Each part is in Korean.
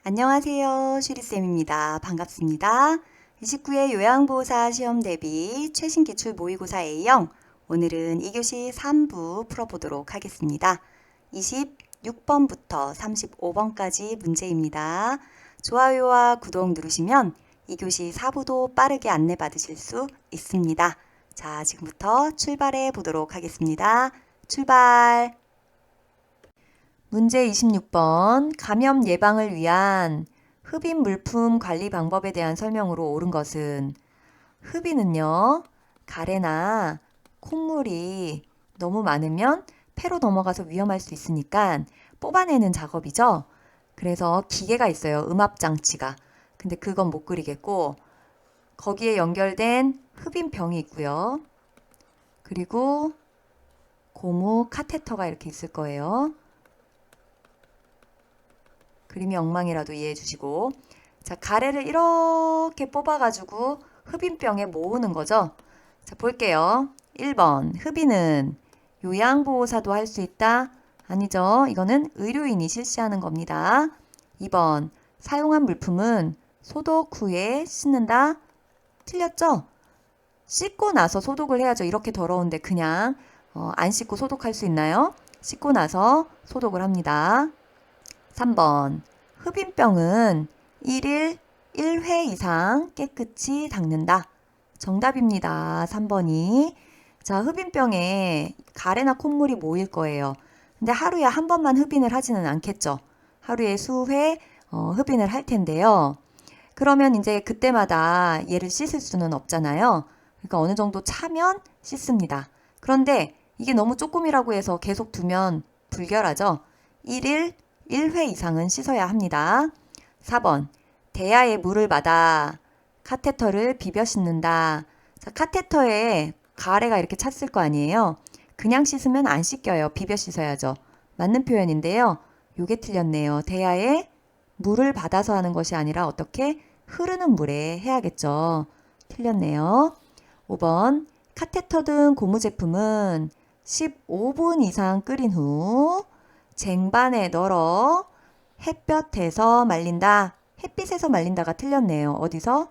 안녕하세요. 슈리쌤입니다. 반갑습니다. 29회 요양보호사 시험 대비 최신 기출 모의고사 A형 오늘은 2교시 3부 풀어보도록 하겠습니다. 26번부터 35번까지 문제입니다. 좋아요와 구독 누르시면 2교시 4부도 빠르게 안내받으실 수 있습니다. 자, 지금부터 출발해 보도록 하겠습니다. 출발! 문제 26번 감염 예방을 위한 흡인 물품 관리 방법에 대한 설명으로 옳은 것은 흡인은요 가래나 콧물이 너무 많으면 폐로 넘어가서 위험할 수 있으니까 뽑아내는 작업이죠. 그래서 기계가 있어요. 음압장치가. 근데 그건 못 그리겠고 거기에 연결된 흡인병이 있고요. 그리고 고무 카테터가 이렇게 있을 거예요. 그림이 엉망이라도 이해해 주시고 자, 가래를 이렇게 뽑아가지고 흡인병에 모으는 거죠. 자, 볼게요. 1번 흡인은 요양보호사도 할 수 있다? 아니죠. 이거는 의료인이 실시하는 겁니다. 2번 사용한 물품은 소독 후에 씻는다? 틀렸죠? 씻고 나서 소독을 해야죠. 이렇게 더러운데 그냥 안 씻고 소독할 수 있나요? 씻고 나서 소독을 합니다. 3번 흡인병은 1일 1회 이상 깨끗이 닦는다. 정답입니다. 3번이. 자, 흡인병에 가래나 콧물이 모일 거예요. 근데 하루에 한 번만 흡인을 하지는 않겠죠. 하루에 수회 흡인을 할 텐데요. 그러면 이제 그때마다 얘를 씻을 수는 없잖아요. 그러니까 어느 정도 차면 씻습니다. 그런데 이게 너무 조금이라고 해서 계속 두면 불결하죠. 1일 1회 이상은 씻어야 합니다. 4번 대야에 물을 받아 카테터를 비벼 씻는다. 자, 카테터에 가래가 이렇게 찼을 거 아니에요. 그냥 씻으면 안 씻겨요. 비벼 씻어야죠. 맞는 표현인데요. 요게 틀렸네요. 대야에 물을 받아서 하는 것이 아니라 어떻게 흐르는 물에 해야겠죠. 틀렸네요. 5번 카테터 등 고무 제품은 15분 이상 끓인 후 쟁반에 널어 햇볕에서 말린다. 햇빛에서 말린다가 틀렸네요. 어디서?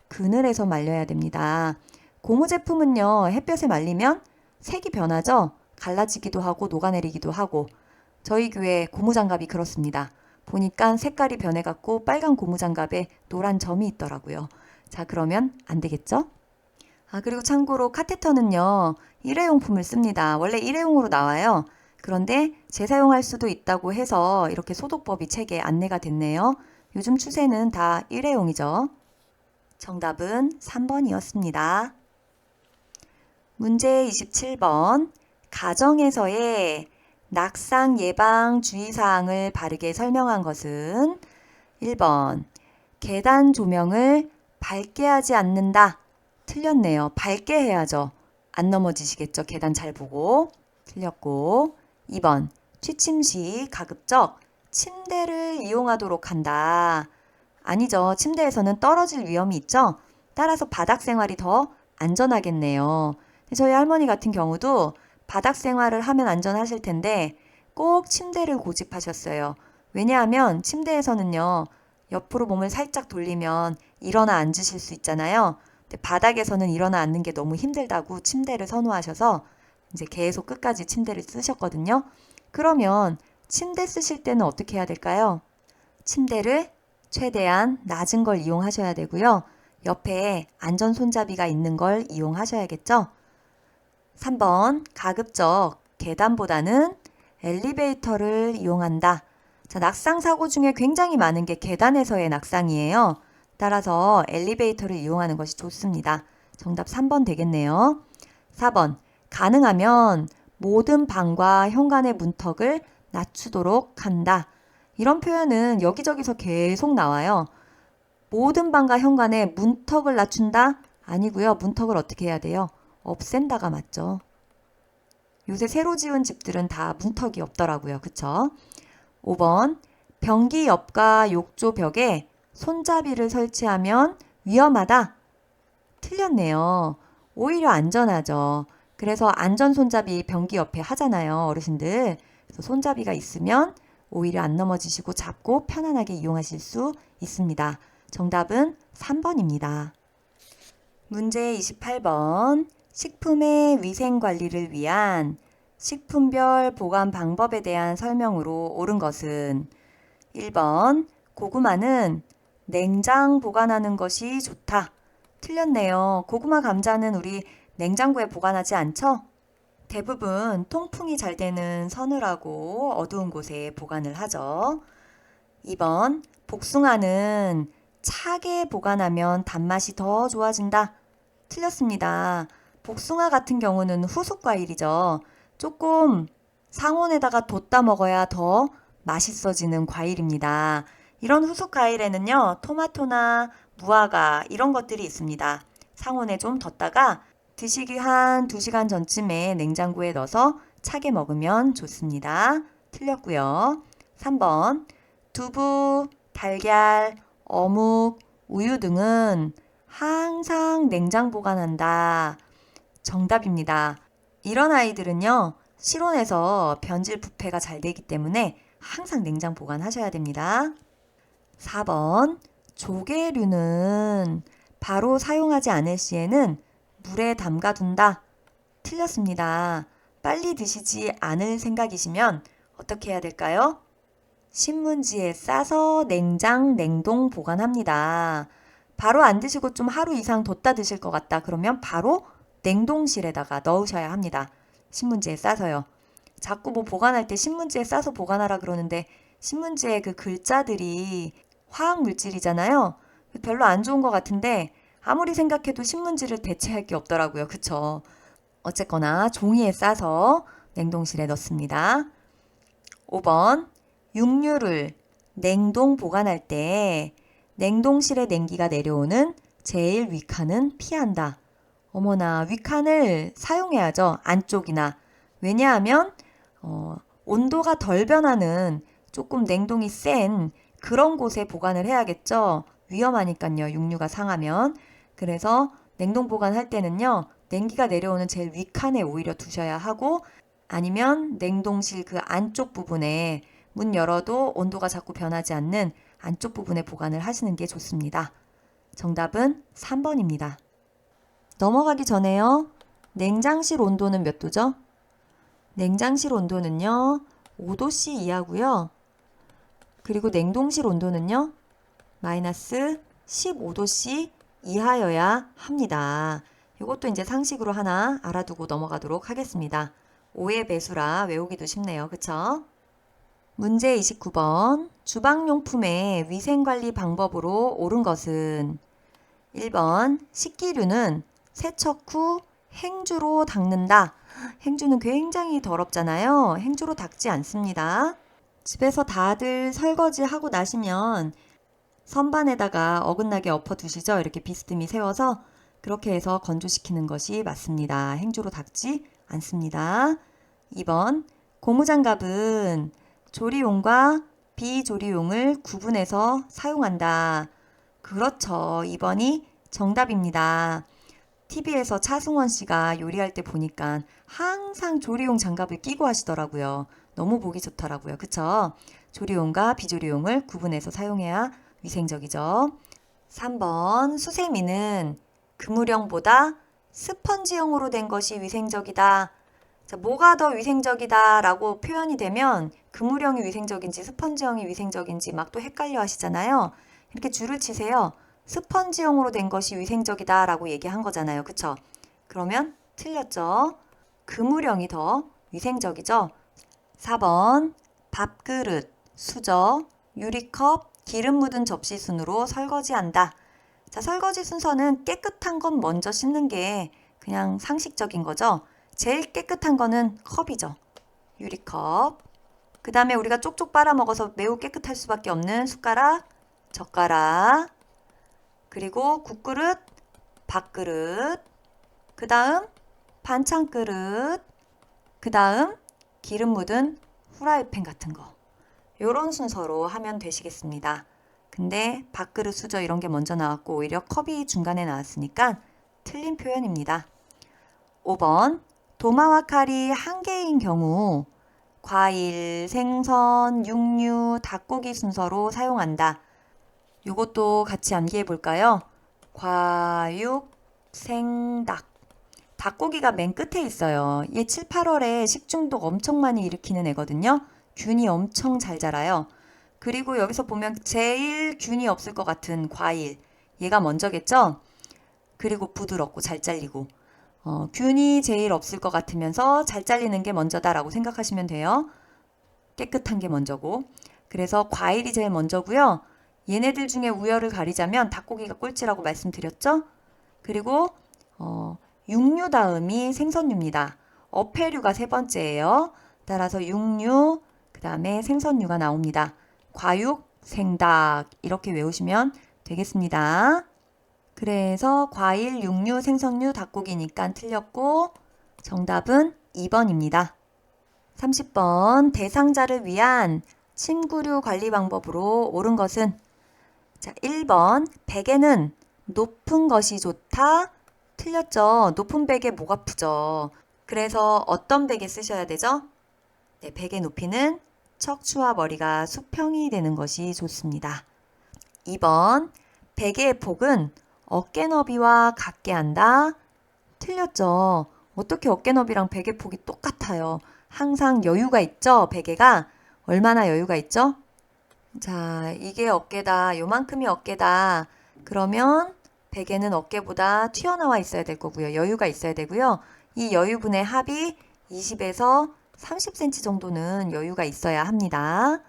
그늘에서 말려야 됩니다. 고무 제품은요. 햇볕에 말리면 색이 변하죠. 갈라지기도 하고 녹아내리기도 하고 저희 교회 고무장갑이 그렇습니다. 보니까 색깔이 변해갖고 빨간 고무장갑에 노란 점이 있더라고요. 자, 그러면 안 되겠죠? 그리고 참고로 카테터는요. 일회용품을 씁니다. 원래 일회용으로 나와요. 그런데 재사용할 수도 있다고 해서 이렇게 소독법이 책에 안내가 됐네요. 요즘 추세는 다 일회용이죠. 정답은 3번이었습니다. 문제 27번 가정에서의 낙상 예방 주의사항을 바르게 설명한 것은 1번 계단 조명을 밝게 하지 않는다. 틀렸네요. 밝게 해야죠. 안 넘어지시겠죠? 계단 잘 보고. 틀렸고 2번 취침 시 가급적 침대를 이용하도록 한다. 아니죠. 침대에서는 떨어질 위험이 있죠. 따라서 바닥 생활이 더 안전하겠네요. 저희 할머니 같은 경우도 바닥 생활을 하면 안전하실 텐데 꼭 침대를 고집하셨어요. 왜냐하면 침대에서는요. 옆으로 몸을 살짝 돌리면 일어나 앉으실 수 있잖아요. 근데 바닥에서는 일어나 앉는 게 너무 힘들다고 침대를 선호하셔서 이제 계속 끝까지 침대를 쓰셨거든요. 그러면 침대 쓰실 때는 어떻게 해야 될까요? 침대를 최대한 낮은 걸 이용하셔야 되고요. 옆에 안전 손잡이가 있는 걸 이용하셔야겠죠? 3번 가급적 계단보다는 엘리베이터를 이용한다. 자, 낙상 사고 중에 굉장히 많은 게 계단에서의 낙상이에요. 따라서 엘리베이터를 이용하는 것이 좋습니다. 정답 3번 되겠네요. 4번 가능하면 모든 방과 현관의 문턱을 낮추도록 한다. 이런 표현은 여기저기서 계속 나와요. 모든 방과 현관의 문턱을 낮춘다? 아니고요. 문턱을 어떻게 해야 돼요? 없앤다가 맞죠. 요새 새로 지은 집들은 다 문턱이 없더라고요. 그쵸? 5번 변기 옆과 욕조 벽에 손잡이를 설치하면 위험하다. 틀렸네요. 오히려 안전하죠. 그래서 안전 손잡이 변기 옆에 하잖아요. 어르신들. 그래서 손잡이가 있으면 오히려 안 넘어지시고 잡고 편안하게 이용하실 수 있습니다. 정답은 3번입니다. 문제 28번. 식품의 위생 관리를 위한 식품별 보관 방법에 대한 설명으로 옳은 것은 1번. 고구마는 냉장 보관하는 것이 좋다. 틀렸네요. 고구마, 감자는 우리 냉장고에 보관하지 않죠? 대부분 통풍이 잘 되는 서늘하고 어두운 곳에 보관을 하죠. 2번. 복숭아는 차게 보관하면 단맛이 더 좋아진다. 틀렸습니다. 복숭아 같은 경우는 후숙 과일이죠. 조금 상온에다가 뒀다 먹어야 더 맛있어지는 과일입니다. 이런 후숙 과일에는요, 토마토나 무화과 이런 것들이 있습니다. 상온에 좀 뒀다가 드시기 한 2시간 전쯤에 냉장고에 넣어서 차게 먹으면 좋습니다. 틀렸고요. 3번. 두부, 달걀, 어묵, 우유 등은 항상 냉장 보관한다. 정답입니다. 이런 아이들은요, 실온에서 변질 부패가 잘 되기 때문에 항상 냉장 보관하셔야 됩니다. 4번. 조개류는 바로 사용하지 않을 시에는 물에 담가둔다. 틀렸습니다. 빨리 드시지 않을 생각이시면 어떻게 해야 될까요? 신문지에 싸서 냉장, 냉동 보관합니다. 바로 안 드시고 좀 하루 이상 뒀다 드실 것 같다. 그러면 바로 냉동실에다가 넣으셔야 합니다. 신문지에 싸서요. 자꾸 뭐 보관할 때 신문지에 싸서 보관하라 그러는데 신문지에 그 글자들이 화학 물질이잖아요. 별로 안 좋은 것 같은데 아무리 생각해도 신문지를 대체할 게 없더라고요. 그쵸? 어쨌거나 종이에 싸서 냉동실에 넣습니다. 5번. 육류를 냉동 보관할 때 냉동실에 냉기가 내려오는 제일 윗칸은 피한다. 어머나, 윗칸을 사용해야죠. 안쪽이나. 왜냐하면 온도가 덜 변하는 조금 냉동이 센 그런 곳에 보관을 해야겠죠. 위험하니까요. 육류가 상하면. 그래서 냉동 보관할 때는요. 냉기가 내려오는 제일 윗칸에 오히려 두셔야 하고 아니면 냉동실 그 안쪽 부분에 문 열어도 온도가 자꾸 변하지 않는 안쪽 부분에 보관을 하시는 게 좋습니다. 정답은 3번입니다. 넘어가기 전에요. 냉장실 온도는 몇 도죠? 냉장실 온도는요. 5도씨 이하고요. 그리고 냉동실 온도는요. 마이너스 15도씨 이하여야 합니다. 이것도 이제 상식으로 하나 알아두고 넘어가도록 하겠습니다. 5의 배수라 외우기도 쉽네요. 그쵸? 문제 29번. 주방용품의 위생관리 방법으로 옳은 것은 1번. 식기류는 세척 후 행주로 닦는다. 행주는 굉장히 더럽잖아요. 행주로 닦지 않습니다. 집에서 다들 설거지 하고 나시면 선반에다가 어긋나게 엎어두시죠. 이렇게 비스듬히 세워서 그렇게 해서 건조시키는 것이 맞습니다. 행주로 닦지 않습니다. 2번. 고무장갑은 조리용과 비조리용을 구분해서 사용한다. 그렇죠. 2번이 정답입니다. TV에서 차승원 씨가 요리할 때 보니까 항상 조리용 장갑을 끼고 하시더라고요. 너무 보기 좋더라고요. 그쵸? 조리용과 비조리용을 구분해서 사용해야 위생적이죠. 3번. 수세미는 그물형보다 스펀지형으로 된 것이 위생적이다. 자, 뭐가 더 위생적이다 라고 표현이 되면 그물형이 위생적인지 스펀지형이 위생적인지 막 또 헷갈려 하시잖아요. 이렇게 줄을 치세요. 스펀지형으로 된 것이 위생적이다 라고 얘기한 거잖아요. 그쵸? 그러면 틀렸죠. 그물형이 더 위생적이죠. 4번. 밥그릇, 수저, 유리컵, 기름 묻은 접시 순으로 설거지한다. 자, 설거지 순서는 깨끗한 건 먼저 씻는 게 그냥 상식적인 거죠. 제일 깨끗한 거는 컵이죠. 유리컵. 그 다음에 우리가 쪽쪽 빨아먹어서 매우 깨끗할 수밖에 없는 숟가락, 젓가락, 그리고 국그릇, 밥그릇, 그 다음 반찬그릇, 그 다음 기름 묻은 후라이팬 같은 거. 요런 순서로 하면 되시겠습니다. 근데 밥그릇, 수저 이런 게 먼저 나왔고 오히려 컵이 중간에 나왔으니까 틀린 표현입니다. 5번. 도마와 칼이 한 개인 경우 과일, 생선, 육류, 닭고기 순서로 사용한다. 요것도 같이 암기해 볼까요? 과육, 생닭. 닭고기가 맨 끝에 있어요. 얘 7, 8월에 식중독 엄청 많이 일으키는 애거든요. 균이 엄청 잘 자라요. 그리고 여기서 보면 제일 균이 없을 것 같은 과일. 얘가 먼저겠죠? 그리고 부드럽고 잘 잘리고. 균이 제일 없을 것 같으면서 잘 잘리는 게 먼저다라고 생각하시면 돼요. 깨끗한 게 먼저고. 그래서 과일이 제일 먼저고요. 얘네들 중에 우열을 가리자면 닭고기가 꼴찌라고 말씀드렸죠? 그리고 육류 다음이 생선류입니다. 어패류가 세 번째예요. 따라서 육류, 그 다음에 생선류가 나옵니다. 과육, 생닭 이렇게 외우시면 되겠습니다. 그래서 과일, 육류, 생선류, 닭고기니까 틀렸고 정답은 2번입니다. 30번 대상자를 위한 침구류 관리 방법으로 옳은 것은 자, 1번 베개는 높은 것이 좋다. 틀렸죠. 높은 베개 목 아프죠. 그래서 어떤 베개 쓰셔야 되죠? 네, 베개 높이는 척추와 머리가 수평이 되는 것이 좋습니다. 2번 베개의 폭은 어깨 너비와 같게 한다. 틀렸죠. 어떻게 어깨 너비랑 베개 폭이 똑같아요. 항상 여유가 있죠. 베개가 얼마나 여유가 있죠? 자, 이게 어깨다. 요만큼이 어깨다. 그러면 베개는 어깨보다 튀어나와 있어야 될 거고요. 여유가 있어야 되고요. 이 여유분의 합이 20에서 30cm 정도는 여유가 있어야 합니다.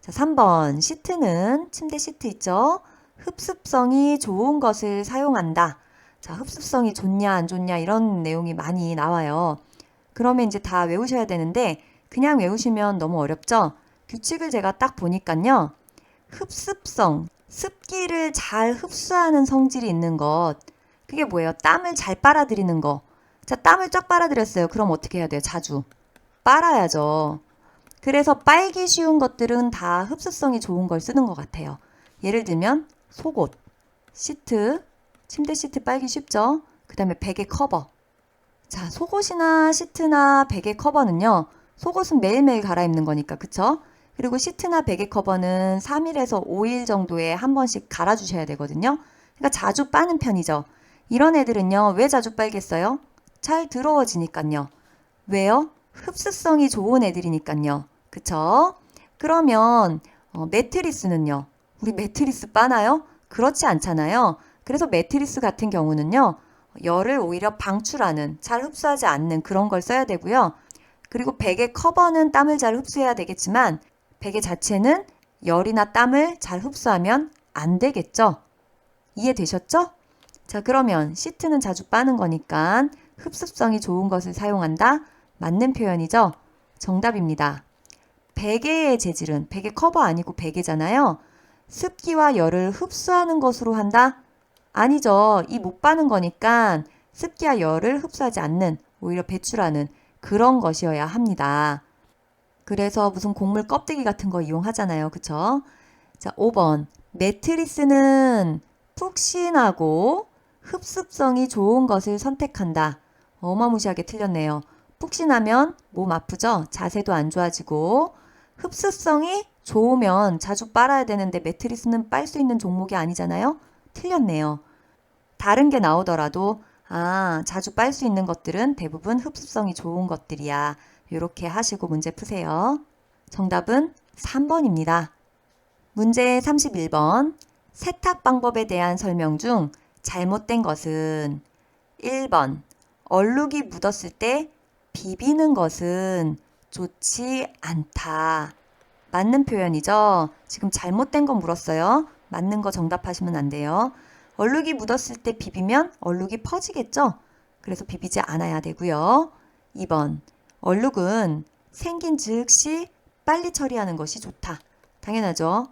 자, 3번 시트는 침대 시트 있죠? 흡습성이 좋은 것을 사용한다. 자, 흡습성이 좋냐 안 좋냐 이런 내용이 많이 나와요. 그러면 이제 다 외우셔야 되는데 그냥 외우시면 너무 어렵죠? 규칙을 제가 딱 보니까요. 흡습성, 습기를 잘 흡수하는 성질이 있는 것. 그게 뭐예요? 땀을 잘 빨아들이는 거. 자, 땀을 쫙 빨아들였어요. 그럼 어떻게 해야 돼요? 자주 빨아야죠. 그래서 빨기 쉬운 것들은 다 흡수성이 좋은 걸 쓰는 것 같아요. 예를 들면 속옷, 시트, 침대 시트 빨기 쉽죠? 그 다음에 베개 커버. 자, 속옷이나 시트나 베개 커버는요. 속옷은 매일매일 갈아입는 거니까 그쵸? 그리고 시트나 베개 커버는 3일에서 5일 정도에 한 번씩 갈아주셔야 되거든요. 그러니까 자주 빠는 편이죠. 이런 애들은요. 왜 자주 빨겠어요? 잘 더러워지니까요. 왜요? 흡수성이 좋은 애들이니까요. 그쵸? 그러면 매트리스는요. 우리 매트리스 빠나요? 그렇지 않잖아요. 그래서 매트리스 같은 경우는요. 열을 오히려 방출하는, 잘 흡수하지 않는 그런 걸 써야 되고요. 그리고 베개 커버는 땀을 잘 흡수해야 되겠지만 베개 자체는 열이나 땀을 잘 흡수하면 안 되겠죠? 이해되셨죠? 자, 그러면 시트는 자주 빠는 거니까 흡습성이 좋은 것을 사용한다. 맞는 표현이죠? 정답입니다. 베개의 재질은 베개 커버 아니고 베개잖아요. 습기와 열을 흡수하는 것으로 한다? 아니죠. 이 못 빠는 거니까 습기와 열을 흡수하지 않는, 오히려 배출하는 그런 것이어야 합니다. 그래서 무슨 곡물 껍데기 같은 거 이용하잖아요. 그쵸? 자, 5번. 매트리스는 푹신하고 흡습성이 좋은 것을 선택한다. 어마무시하게 틀렸네요. 푹신하면 몸 아프죠? 자세도 안 좋아지고. 흡수성이 좋으면 자주 빨아야 되는데 매트리스는 빨 수 있는 종목이 아니잖아요? 틀렸네요. 다른 게 나오더라도 자주 빨 수 있는 것들은 대부분 흡수성이 좋은 것들이야. 이렇게 하시고 문제 푸세요. 정답은 3번입니다. 문제 31번. 세탁 방법에 대한 설명 중 잘못된 것은 1번. 얼룩이 묻었을 때 비비는 것은 좋지 않다. 맞는 표현이죠. 지금 잘못된 거 물었어요. 맞는 거 정답하시면 안 돼요. 얼룩이 묻었을 때 비비면 얼룩이 퍼지겠죠? 그래서 비비지 않아야 되고요. 2번. 얼룩은 생긴 즉시 빨리 처리하는 것이 좋다. 당연하죠.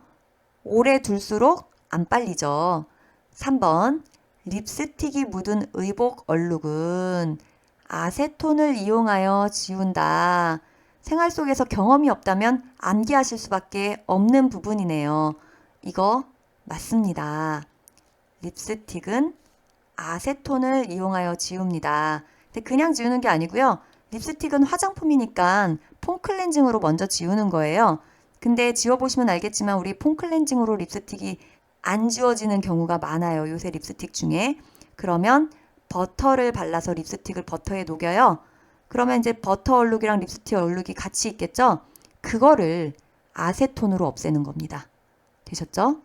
오래 둘수록 안 빨리죠. 3번. 립스틱이 묻은 의복 얼룩은 아세톤을 이용하여 지운다. 생활 속에서 경험이 없다면 암기하실 수밖에 없는 부분이네요. 이거 맞습니다. 립스틱은 아세톤을 이용하여 지웁니다. 근데 그냥 지우는 게 아니고요. 립스틱은 화장품이니까 폼 클렌징으로 먼저 지우는 거예요. 근데 지워보시면 알겠지만 우리 폼 클렌징으로 립스틱이 안 지워지는 경우가 많아요. 요새 립스틱 중에. 그러면 버터를 발라서 립스틱을 버터에 녹여요. 그러면 이제 버터 얼룩이랑 립스틱 얼룩이 같이 있겠죠? 그거를 아세톤으로 없애는 겁니다. 되셨죠?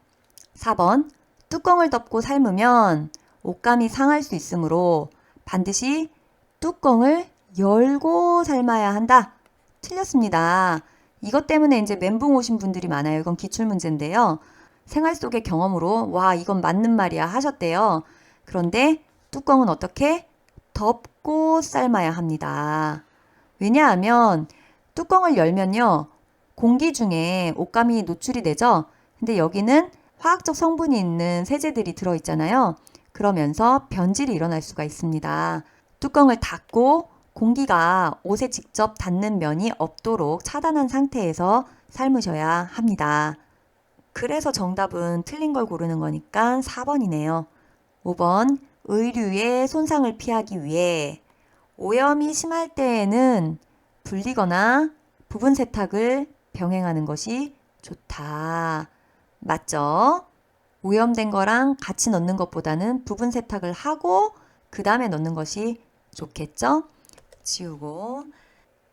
4번. 뚜껑을 덮고 삶으면 옷감이 상할 수 있으므로 반드시 뚜껑을 열고 삶아야 한다. 틀렸습니다. 이것 때문에 이제 멘붕 오신 분들이 많아요. 이건 기출문제인데요. 생활 속의 경험으로 와 이건 맞는 말이야 하셨대요. 그런데 뚜껑은 어떻게? 덮고 삶아야 합니다. 왜냐하면 뚜껑을 열면요. 공기 중에 옷감이 노출이 되죠. 근데 여기는 화학적 성분이 있는 세제들이 들어있잖아요. 그러면서 변질이 일어날 수가 있습니다. 뚜껑을 닫고 공기가 옷에 직접 닿는 면이 없도록 차단한 상태에서 삶으셔야 합니다. 그래서 정답은 틀린 걸 고르는 거니까 4번이네요. 5번. 의류의 손상을 피하기 위해 오염이 심할 때에는 불리거나 부분 세탁을 병행하는 것이 좋다. 맞죠? 오염된 거랑 같이 넣는 것보다는 부분 세탁을 하고 그 다음에 넣는 것이 좋겠죠? 지우고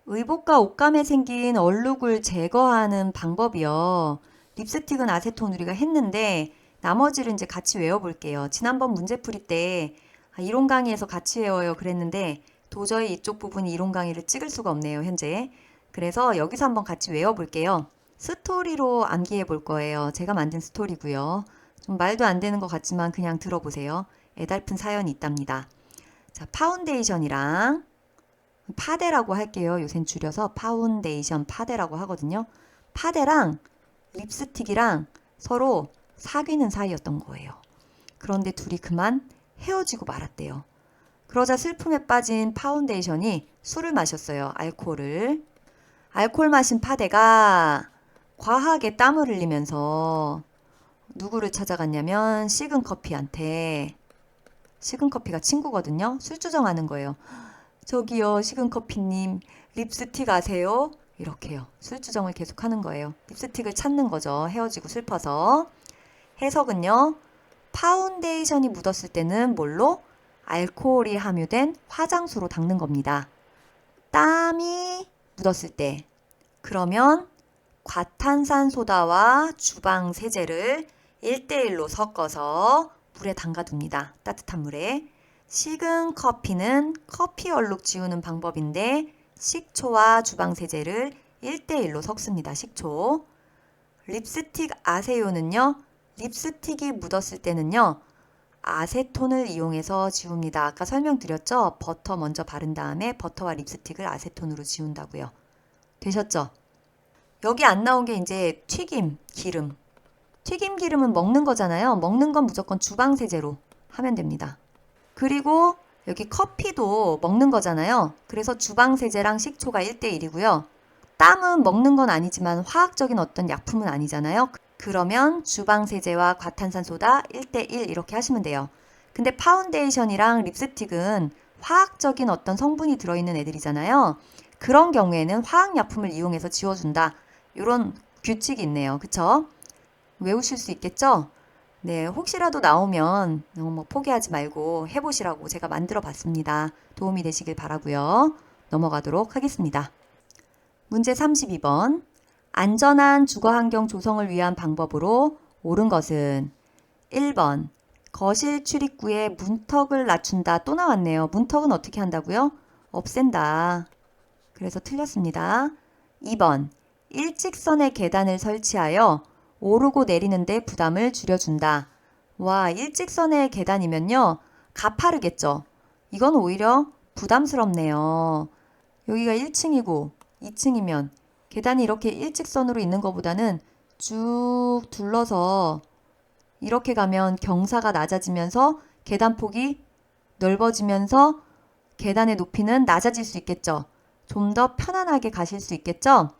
의복과 옷감에 생긴 얼룩을 제거하는 방법이요. 립스틱은 아세톤 우리가 했는데 나머지를 이제 같이 외워볼게요. 지난번 문제풀이 때 이론 강의에서 같이 외워요 그랬는데 도저히 이쪽 부분이 이론 강의를 찍을 수가 없네요 현재. 그래서 여기서 한번 같이 외워볼게요. 스토리로 암기해 볼 거예요. 제가 만든 스토리고요. 좀 말도 안 되는 것 같지만 그냥 들어보세요. 애달픈 사연이 있답니다. 자, 파운데이션이랑 파데라고 할게요. 요샌 줄여서 파운데이션 파데라고 하거든요. 파데랑 립스틱이랑 서로 사귀는 사이였던 거예요. 그런데 둘이 그만 헤어지고 말았대요. 그러자 슬픔에 빠진 파운데이션이 술을 마셨어요. 알코올을. 알코올 마신 파데가 과하게 땀을 흘리면서 누구를 찾아갔냐면 식은 커피한테. 식은 커피가 친구거든요. 술주정하는 거예요. 저기요 식은 커피님 립스틱 아세요? 이렇게요. 술주정을 계속하는 거예요. 립스틱을 찾는 거죠. 헤어지고 슬퍼서. 해석은요. 파운데이션이 묻었을 때는 뭘로? 알코올이 함유된 화장수로 닦는 겁니다. 땀이 묻었을 때 그러면 과탄산소다와 주방세제를 1대1로 섞어서 물에 담가둡니다. 따뜻한 물에. 식은 커피는 커피 얼룩 지우는 방법인데 식초와 주방세제를 1대1로 섞습니다. 식초. 립스틱 아세요는요. 립스틱이 묻었을 때는요. 아세톤을 이용해서 지웁니다. 아까 설명드렸죠? 버터 먼저 바른 다음에 버터와 립스틱을 아세톤으로 지운다고요. 되셨죠? 여기 안 나온 게 이제 튀김 기름. 튀김 기름은 먹는 거잖아요. 먹는 건 무조건 주방세제로 하면 됩니다. 그리고 여기 커피도 먹는 거잖아요. 그래서 주방세제랑 식초가 1대1이고요. 땀은 먹는 건 아니지만 화학적인 어떤 약품은 아니잖아요. 그러면 주방세제와 과탄산소다 1대1 이렇게 하시면 돼요. 근데 파운데이션이랑 립스틱은 화학적인 어떤 성분이 들어있는 애들이잖아요. 그런 경우에는 화학약품을 이용해서 지워준다. 이런 규칙이 있네요. 그쵸? 외우실 수 있겠죠? 네, 혹시라도 나오면 뭐 포기하지 말고 해보시라고 제가 만들어 봤습니다. 도움이 되시길 바라고요. 넘어가도록 하겠습니다. 문제 32번. 안전한 주거환경 조성을 위한 방법으로 옳은 것은 1번. 거실 출입구에 문턱을 낮춘다. 또 나왔네요. 문턱은 어떻게 한다고요? 없앤다. 그래서 틀렸습니다. 2번. 일직선의 계단을 설치하여 오르고 내리는데 부담을 줄여준다. 와, 일직선의 계단이면요. 가파르겠죠? 이건 오히려 부담스럽네요. 여기가 1층이고 2층이면 계단이 이렇게 일직선으로 있는 것보다는 쭉 둘러서 이렇게 가면 경사가 낮아지면서 계단폭이 넓어지면서 계단의 높이는 낮아질 수 있겠죠. 좀 더 편안하게 가실 수 있겠죠.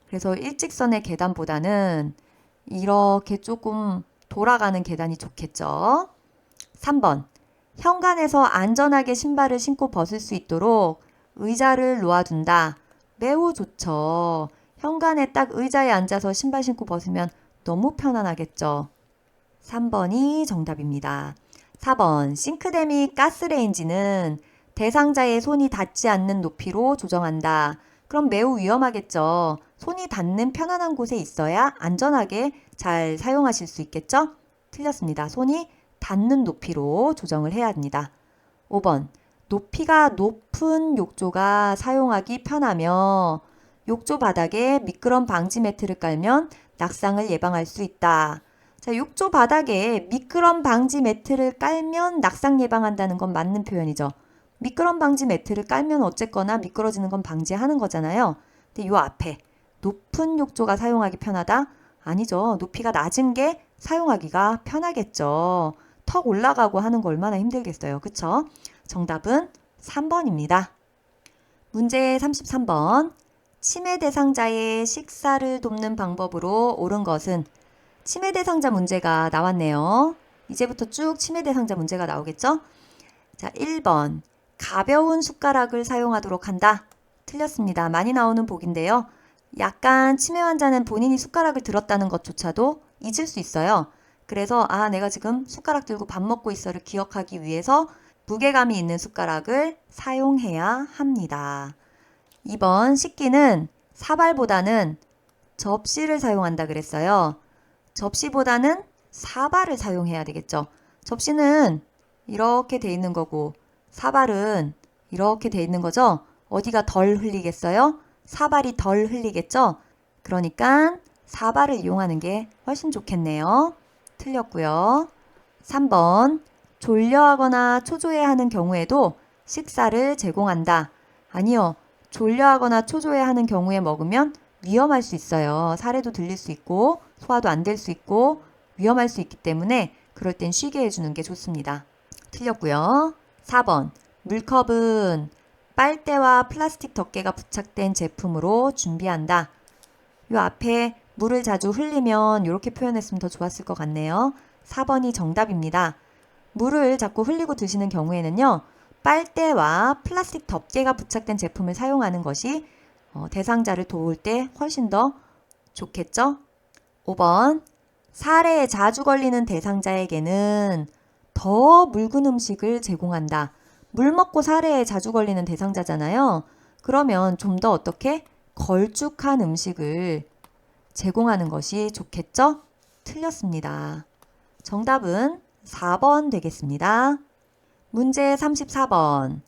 그래서 일직선의 계단보다는 이렇게 조금 돌아가는 계단이 좋겠죠. 3번. 현관에서 안전하게 신발을 신고 벗을 수 있도록 의자를 놓아둔다. 매우 좋죠. 현관에 딱 의자에 앉아서 신발 신고 벗으면 너무 편안하겠죠. 3번이 정답입니다. 4번 싱크대 및 가스레인지는 대상자의 손이 닿지 않는 높이로 조정한다. 그럼 매우 위험하겠죠. 손이 닿는 편안한 곳에 있어야 안전하게 잘 사용하실 수 있겠죠? 틀렸습니다. 손이 닿는 높이로 조정을 해야 합니다. 5번 높이가 높은 욕조가 사용하기 편하며 욕조 바닥에 미끄럼 방지 매트를 깔면 낙상을 예방할 수 있다. 자, 욕조 바닥에 미끄럼 방지 매트를 깔면 낙상 예방한다는 건 맞는 표현이죠. 미끄럼 방지 매트를 깔면 어쨌거나 미끄러지는 건 방지하는 거잖아요. 근데 요 앞에 높은 욕조가 사용하기 편하다? 아니죠. 높이가 낮은 게 사용하기가 편하겠죠. 턱 올라가고 하는 거 얼마나 힘들겠어요. 그쵸? 정답은 3번입니다. 문제 33번. 치매 대상자의 식사를 돕는 방법으로 옳은 것은? 치매 대상자 문제가 나왔네요. 이제부터 쭉 치매 대상자 문제가 나오겠죠? 자, 1번. 가벼운 숟가락을 사용하도록 한다. 틀렸습니다. 많이 나오는 보기인데요. 약간 치매 환자는 본인이 숟가락을 들었다는 것조차도 잊을 수 있어요. 그래서 내가 지금 숟가락 들고 밥 먹고 있어를 기억하기 위해서 무게감이 있는 숟가락을 사용해야 합니다. 2번 씻기는 사발보다는 접시를 사용한다 그랬어요. 접시보다는 사발을 사용해야 되겠죠. 접시는 이렇게 돼 있는 거고 사발은 이렇게 돼 있는 거죠. 어디가 덜 흘리겠어요? 사발이 덜 흘리겠죠. 그러니까 사발을 이용하는 게 훨씬 좋겠네요. 틀렸고요. 3번 졸려하거나 초조해하는 경우에도 식사를 제공한다. 아니요. 졸려하거나 초조해하는 경우에 먹으면 위험할 수 있어요. 사례도 들릴 수 있고 소화도 안 될 수 있고 위험할 수 있기 때문에 그럴 땐 쉬게 해주는 게 좋습니다. 틀렸고요. 4번 물컵은 빨대와 플라스틱 덮개가 부착된 제품으로 준비한다. 요 앞에 물을 자주 흘리면 이렇게 표현했으면 더 좋았을 것 같네요. 4번이 정답입니다. 물을 자꾸 흘리고 드시는 경우에는요. 빨대와 플라스틱 덮개가 부착된 제품을 사용하는 것이 대상자를 도울 때 훨씬 더 좋겠죠? 5번 사례에 자주 걸리는 대상자에게는 더 묽은 음식을 제공한다. 물 먹고 사례에 자주 걸리는 대상자잖아요. 그러면 좀 더 어떻게 걸쭉한 음식을 제공하는 것이 좋겠죠? 틀렸습니다. 정답은 4번 되겠습니다. 문제 34번.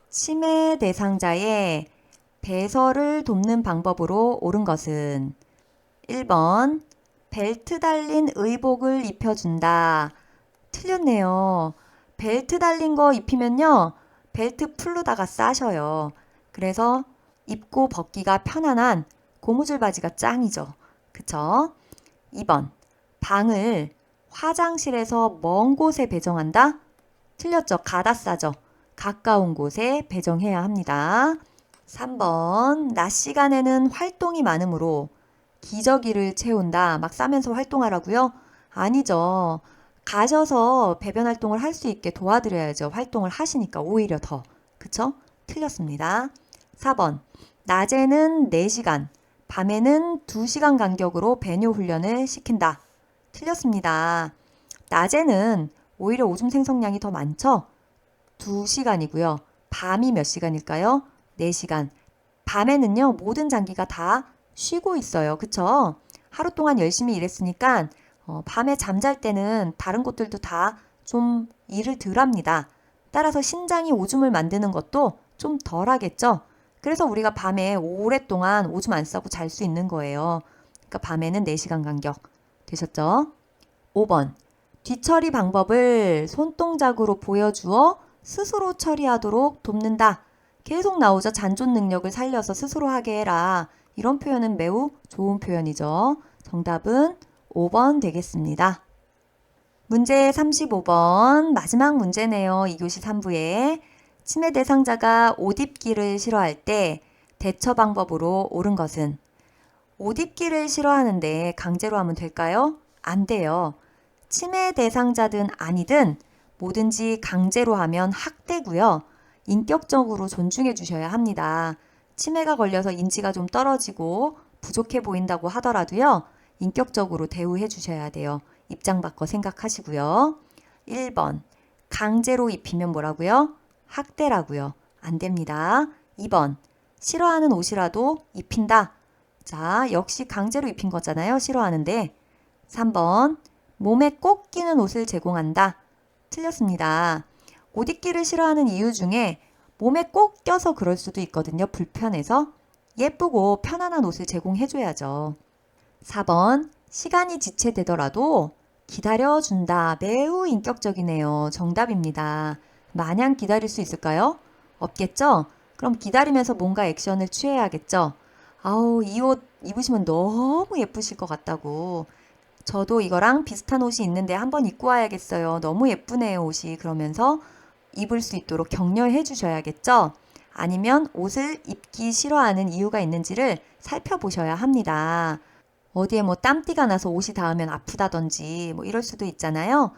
치매 대상자의 배설을 돕는 방법으로 옳은 것은? 1번 벨트 달린 의복을 입혀준다. 틀렸네요. 벨트 달린 거 입히면요. 벨트 풀로다가 싸셔요. 그래서 입고 벗기가 편안한 고무줄 바지가 짱이죠. 그쵸? 2번 방을 화장실에서 먼 곳에 배정한다? 틀렸죠. 가다 싸죠. 가까운 곳에 배정해야 합니다. 3번 낮 시간에는 활동이 많으므로 기저귀를 채운다. 막 싸면서 활동하라고요? 아니죠. 가셔서 배변 활동을 할 수 있게 도와드려야죠. 활동을 하시니까 오히려 더. 그쵸? 틀렸습니다. 4번 낮에는 4시간, 밤에는 2시간 간격으로 배뇨 훈련을 시킨다. 틀렸습니다. 낮에는 오히려 오줌 생성량이 더 많죠? 2시간이고요. 밤이 몇 시간일까요? 4시간. 밤에는요, 모든 장기가 다 쉬고 있어요. 그쵸? 하루 동안 열심히 일했으니까 밤에 잠잘 때는 다른 곳들도 다 좀 일을 덜 합니다. 따라서 신장이 오줌을 만드는 것도 좀 덜 하겠죠? 그래서 우리가 밤에 오랫동안 오줌 안 싸고 잘 수 있는 거예요. 그러니까 밤에는 4시간 간격. 되셨죠? 5번. 뒤처리 방법을 손동작으로 보여주어 스스로 처리하도록 돕는다. 계속 나오죠. 잔존 능력을 살려서 스스로 하게 해라. 이런 표현은 매우 좋은 표현이죠. 정답은 5번 되겠습니다. 문제 35번 마지막 문제네요. 2교시 3부에 치매 대상자가 옷 입기를 싫어할 때 대처 방법으로 옳은 것은? 옷 입기를 싫어하는데 강제로 하면 될까요? 안 돼요. 치매 대상자든 아니든 뭐든지 강제로 하면 학대고요. 인격적으로 존중해 주셔야 합니다. 치매가 걸려서 인지가 좀 떨어지고 부족해 보인다고 하더라도요. 인격적으로 대우해 주셔야 돼요. 입장 바꿔 생각하시고요. 1번. 강제로 입히면 뭐라고요? 학대라고요. 안 됩니다. 2번. 싫어하는 옷이라도 입힌다. 자, 역시 강제로 입힌 거잖아요. 싫어하는데. 3번. 몸에 꼭 끼는 옷을 제공한다. 틀렸습니다. 옷 입기를 싫어하는 이유 중에 몸에 꼭 껴서 그럴 수도 있거든요. 불편해서. 예쁘고 편안한 옷을 제공해줘야죠. 4번. 시간이 지체되더라도 기다려준다. 매우 인격적이네요. 정답입니다. 마냥 기다릴 수 있을까요? 없겠죠? 그럼 기다리면서 뭔가 액션을 취해야겠죠? 아우, 이 옷 입으시면 너무 예쁘실 것 같다고. 저도 이거랑 비슷한 옷이 있는데 한번 입고 와야겠어요. 너무 예쁘네요, 옷이. 그러면서 입을 수 있도록 격려해 주셔야겠죠? 아니면 옷을 입기 싫어하는 이유가 있는지를 살펴보셔야 합니다. 어디에 뭐 땀띠가 나서 옷이 닿으면 아프다든지 뭐 이럴 수도 있잖아요.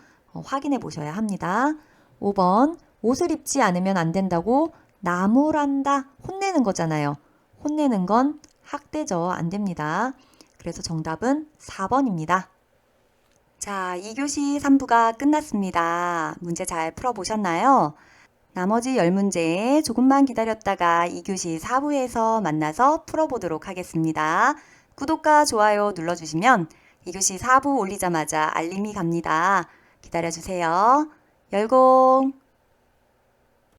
확인해 보셔야 합니다. 5번. 옷을 입지 않으면 안 된다고 나무란다. 혼내는 거잖아요. 혼내는 건 학대죠. 안 됩니다. 그래서 정답은 4번입니다. 자, 2교시 3부가 끝났습니다. 문제 잘 풀어보셨나요? 나머지 10문제 조금만 기다렸다가 2교시 4부에서 만나서 풀어보도록 하겠습니다. 구독과 좋아요 눌러주시면 2교시 4부 올리자마자 알림이 갑니다. 기다려주세요. 열공!